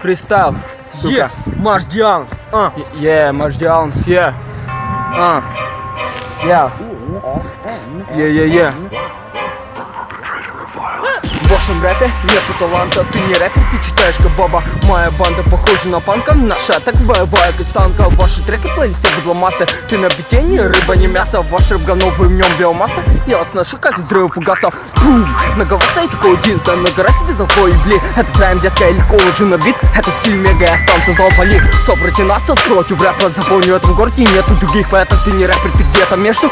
Фристайл, сука. Марш Дианс. Марш Дианс, yeah. В вашем рэпе нету таланта, ты не рэпер, ты читаешь как баба. Моя банда похожа на панка, наша так боевая кастанка. Ваши треки плейлисты быдломассы, ты на бите не рыба, не мясо. Ваш рэп говно, вы в нем биомасса. Я вас ношу как взрыв фугасов. Многовато и такой единственное, много раз без толпой, блин. Это прям детка, я легко ложу на бит. Это стиль мега, я сам создал поли. Кто против нас, тот против рэпа. Запомню, в этом городе нету других поэтов. Ты не рэпер, ты где-то между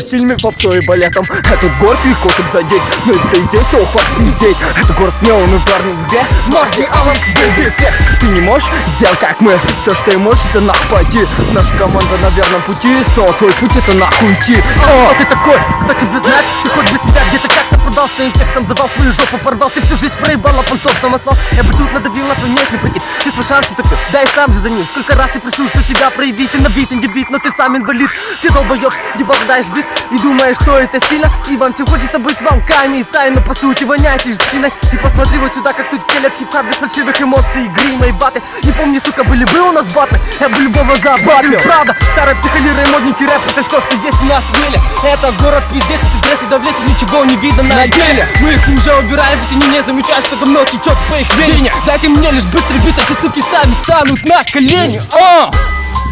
стилями, попсой и балетом. Этот город легко так задеть, но если ты здесь, то хватит не здесь. Это город смелый, мы парни в игре. Марш Дианс, бей всех. Ты не можешь сделать как мы. Все, что ты можешь, это нахуй пойти. Наша команда на верном пути, снова твой путь это нахуй идти. Кто ты такой? Кто тебя знает? Ты хоть бы себя где-то как-то продал, своим текстом завал, свою жопу порвал. Ты всю жизнь проебала понтов, самослов. Я бы тут надавил на твой внешний прикид. Ты свой шанс утопил, да и сам же за ним. Сколько раз ты просил, что тебя проявить. Ты на бит, индивид, но ты сам инвалид. Ты долбоёб, не попадаешь в бит и думаешь, что это стильно. И вам всем хочется быть волками и стаи, но по сути воняет лишь псиной. Ты посмотри вот сюда, как тут стелят хип-хап без фальшивых эмоций, грима и баты. Не помню, сука, были бы у нас баты, я бы любого забатил. Правда, старая психолира и модненький рэп, это все, что есть у нас в деле. Это город пиздец, ты стресс и давление, ничего не видно на деле. Мы их уже убираем, и ты не замечаешь, что говно течет по их вене. Дайте мне лишь быстрый бит, эти суки сами станут на колени.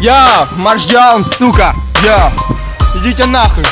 Я, Марш Дианс, сука, идите нахуй.